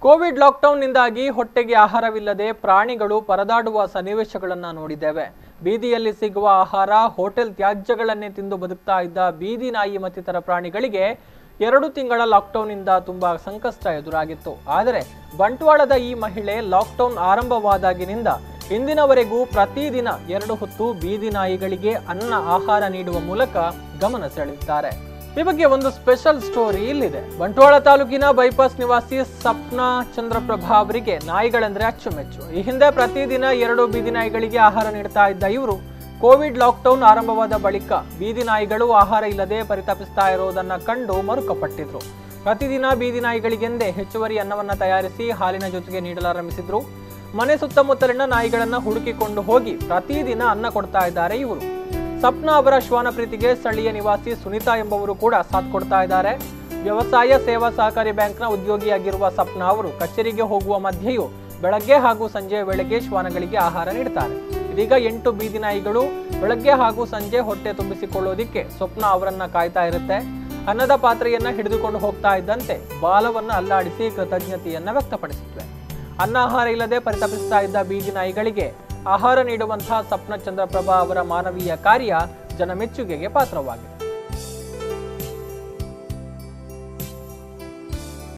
Covid ಲಾಕ್ಡೌನ್ನಿಂದಾಗಿ ಹೊಟ್ಟೆಗೆ ಆಹಾರವಿಲ್ಲದೆ ಪ್ರಾಣಿಗಳು ಪರದಾಡುವ ಸನ್ನಿವೇಶಗಳನ್ನು ನೋಡಿದ್ದೇವೆ. ಬೀದಿಯಲ್ಲಿ ಸಿಗುವ ಆಹಾರ, ಹೋಟೆಲ್ ತ್ಯಾಜ್ಯಗಳನ್ನೇ ತಿಂದು ಬದುಕ್ತಾ ಇದ್ದ ಬೀದಿ ನಾಯಿ ಮತ್ತಿತರ ಪ್ರಾಣಿಗಳಿಗೆ 2 ತಿಂಗಳ ಲಾಕ್ಡೌನ್ನಿಂದ ತುಂಬಾ ಸಂಕಷ್ಟ ಎದುರಾಗಿತ್ತು. ಆದರೆ ಬಂಟ್ವಾಳದ ಈ ಮಹಿಳೆ ಲಾಕ್ಡೌನ್ ಆರಂಭವಾದಾಗಿನಿಂದ ಇಂದಿನವರೆಗೂ ಪ್ರತಿದಿನ 2 ಹೊತ್ತು ಬೀದಿ ನಾಯಿಗಳಿಗೆ ಅನ್ನ ಆಹಾರ ನೀಡುವ ಮೂಲಕ ಗಮನ ಸೆಳೆದಿದ್ದಾರೆ. ಈ ಬಗ್ಗೆ ಒಂದು ಸ್ಪೆಷಲ್ ಸ್ಟೋರಿ ಇಲ್ಲಿದೆ. ಬಂಟ್ವಾಳ ತಾಲೂಕಿನ ಬೈಪಾಸ್ ನಿವಾಸಿ ಸಪ್ನಾ ಚಂದ್ರಪ್ರಭಾ ಅವರಿಗೆ ನಾಯಿಗಳೆಂದ್ರೆ ಅಚ್ಚುಮೆಚ್ಚು. ಈ ಹಿಂದೆ ಪ್ರತಿದಿನ 2 ಬೀದಿ ನಾಯಿಗಳಿಗೆ ಆಹಾರ ನೀಡ್ತಾ ಇದ್ದ ಇವರು ಕೋವಿಡ್ ಲಾಕ್ಡೌನ್ ಆರಂಭವಾದ ಬಳಿಕ ಬೀದಿ ನಾಯಿಗಳು ಆಹಾರ ಇಲ್ಲದೆ ಪರಿತಪಿಸ್ತಾ ಇರೋದನ್ನ ಕಂಡು ಮರುಕಪಟ್ಟಿದ್ರು. ಪ್ರತಿದಿನ ಬೀದಿ ನಾಯಿಗಳಿಗೆಂದೇ ಹೆಚ್ಚುವರಿ ಅನ್ನವನ್ನ ತಯಾರಿಸಿ ಹಾಲಿನ ಜೊತೆಗೆ ನೀಡಲಾರಂಭಿಸಿದ್ರು. ಮನೆ ಸುತ್ತಮುತ್ತಲಿನ ನಾಯಿಗಳನ್ನ ಹುಡುಕಿಕೊಂಡು ಹೋಗಿ ಪ್ರತಿದಿನ ಅನ್ನ ಕೊಡ್ತಾ ಇದ್ದಾರೆ ಇವರು. ಸಪ್ನಾ ಅವರ ಶ್ವಾನ ಪ್ರೀತಿಗೆ ಸ್ಥಳೀಯ ನಿವಾಸಿ ಸುನೀತಾ ಎಂಬುವರು ಕೂಡ ಸಾಥ್ ಕೊಡ್ತಾ ಇದ್ದಾರೆ. ವ್ಯವಸಾಯ ಸೇವಾ ಸಹಕಾರಿ ಬ್ಯಾಂಕ್ನ ಉದ್ಯೋಗಿಯಾಗಿರುವ ಸಪ್ನಾ ಅವರು ಕಚೇರಿಗೆ ಹೋಗುವ ಮಧ್ಯೆಯೂ ಬೆಳಗ್ಗೆ ಹಾಗೂ ಸಂಜೆಯ ವೇಳೆಗೆ ಶ್ವಾನಗಳಿಗೆ ಆಹಾರ ನೀಡ್ತಾರೆ. ಇದೀಗ 8 ಬೀದಿ ನಾಯಿಗಳು ಬೆಳಗ್ಗೆ ಹಾಗೂ ಸಂಜೆ ಹೊಟ್ಟೆ ತುಂಬಿಸಿಕೊಳ್ಳೋದಿಕ್ಕೆ ಸ್ವಪ್ನಾ ಅವರನ್ನ ಕಾಯ್ತಾ ಇರುತ್ತೆ. ಅನ್ನದ ಪಾತ್ರೆಯನ್ನ ಹಿಡಿದುಕೊಂಡು ಹೋಗ್ತಾ ಇದ್ದಂತೆ ಬಾಲವನ್ನ ಅಲ್ಲಾಡಿಸಿ ಕೃತಜ್ಞತೆಯನ್ನ ವ್ಯಕ್ತಪಡಿಸಿದ್ವೆ. ಅನ್ನ ಆಹಾರ ಇಲ್ಲದೆ ಪರಿತಪಿಸ್ತಾ ಇದ್ದ ಬೀದಿ ನಾಯಿಗಳಿಗೆ ಆಹಾರ ನೀಡುವಂತಹ ಸಪ್ನಾ ಚಂದ್ರಪ್ರಭಾ ಅವರ ಮಾನವೀಯ ಕಾರ್ಯ ಜನಮೆಚ್ಚುಗೆಗೆ ಪಾತ್ರವಾಗಿದೆ.